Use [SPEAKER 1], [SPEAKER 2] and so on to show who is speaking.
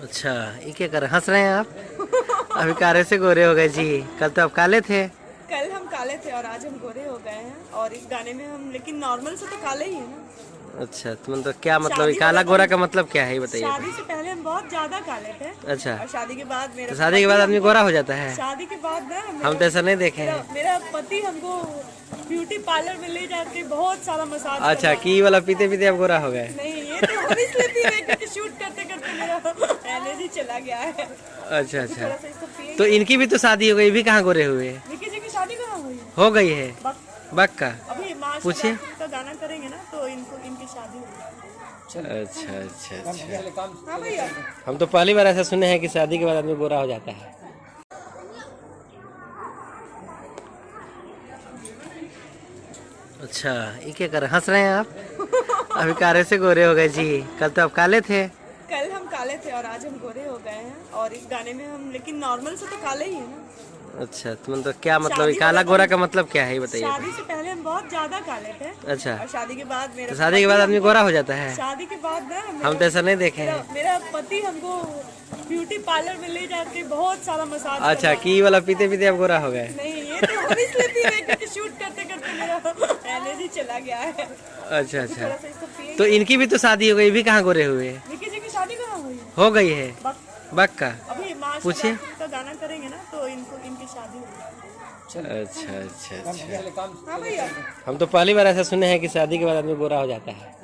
[SPEAKER 1] अच्छा, ये क्या कर रहे हैं? हंस रहे हैं आप? अभी काले से गोरे हो गए जी। कल तो आप काले थे।
[SPEAKER 2] कल हम काले थे और आज हम गोरे हो गए हैं। और इस गाने में हम लेकिन नॉर्मल से तो काले ही है ना।
[SPEAKER 1] अच्छा, तो मतलब क्या मतलब
[SPEAKER 2] शादी
[SPEAKER 1] काला
[SPEAKER 2] वाला
[SPEAKER 1] गोरा
[SPEAKER 2] तो
[SPEAKER 1] का मतलब क्या है ये बताइए।
[SPEAKER 2] शादी से पहले हम बहुत ज्यादा काले थे।
[SPEAKER 1] अच्छा,
[SPEAKER 2] और शादी के बाद मेरा
[SPEAKER 1] तो शादी के बाद आदमी गोरा हो जाता है?
[SPEAKER 2] शादी के बाद ना
[SPEAKER 1] हम तो ऐसा नहीं देखे हैं।
[SPEAKER 2] मेरा पति हमको ब्यूटी पार्लर में ले जाके बहुत सारा मसाज
[SPEAKER 1] अच्छा, की वाला पीते पीते आप गोरा हो गए?
[SPEAKER 2] नहीं, ये तो हम इसलिए पी रहे क्योंकि शूट करते करते मेरा एनर्जी चला गया है।
[SPEAKER 1] अच्छा अच्छा,
[SPEAKER 2] थोड़ा सा इसको पिए।
[SPEAKER 1] तो इनकी भी तो शादी हो गई, भी कहाँ गोरे हुए?
[SPEAKER 2] निकी जी की शादी कहाँ हुई है?
[SPEAKER 1] हो गई है बक्का।
[SPEAKER 2] अभी मार्च
[SPEAKER 1] पूछिए।
[SPEAKER 2] का गाना करेंगे ना तो इनकी शादी होगी।
[SPEAKER 1] अच्छा अच्छा अच्छा,
[SPEAKER 2] हाँ भैया।
[SPEAKER 1] हम तो पहली बार ऐसा सुने हैं कि शादी के बाद आदमी गोरा हो जाता है। अच्छा, ये क्या कर रहे हैं? हंस रहे हैं आप? अभी काले से गोरे हो गए जी। कल तो आप काले थे।
[SPEAKER 2] कल हम काले थे और आज हम गोरे हो गए हैं। और इस गाने में हम लेकिन नॉर्मल से तो काले ही है ना।
[SPEAKER 1] अच्छा, तो मतलब क्या मतलब काला गोरा का मतलब क्या है ये बताइए।
[SPEAKER 2] शादी से पहले हम बहुत ज्यादा काले थे।
[SPEAKER 1] अच्छा,
[SPEAKER 2] और शादी के बाद
[SPEAKER 1] तो शादी के बाद आदमी गोरा हो जाता है?
[SPEAKER 2] शादी के बाद ना
[SPEAKER 1] हम तो ऐसा नहीं देखे हैं।
[SPEAKER 2] मेरा पति हमको ब्यूटी पार्लर में ले जाके बहुत सारा मसाज
[SPEAKER 1] अच्छा, की वाला पीते पीते आप गोरा हो गए?
[SPEAKER 2] नहीं, ये तो हम इसलिए पी रहे क्योंकि शूट करते करते मेरा एनर्जी चला गया है।
[SPEAKER 1] अच्छा अच्छा,
[SPEAKER 2] थोड़ा सा इसको पिए।
[SPEAKER 1] तो इनकी भी तो शादी हो गई, भी कहाँ गोरे हुए?
[SPEAKER 2] निकी जी की शादी कहाँ हुई है?
[SPEAKER 1] हो गई है बक्का।
[SPEAKER 2] अभी मार्च
[SPEAKER 1] पूछिए।
[SPEAKER 2] का गाना करेंगे ना तो इनकी शादी होगी।
[SPEAKER 1] अच्छा अच्छा अच्छा,
[SPEAKER 2] हाँ भैया।
[SPEAKER 1] हम तो पहली बार ऐसा सुने हैं कि शादी के बाद आदमी गोरा हो जाता है।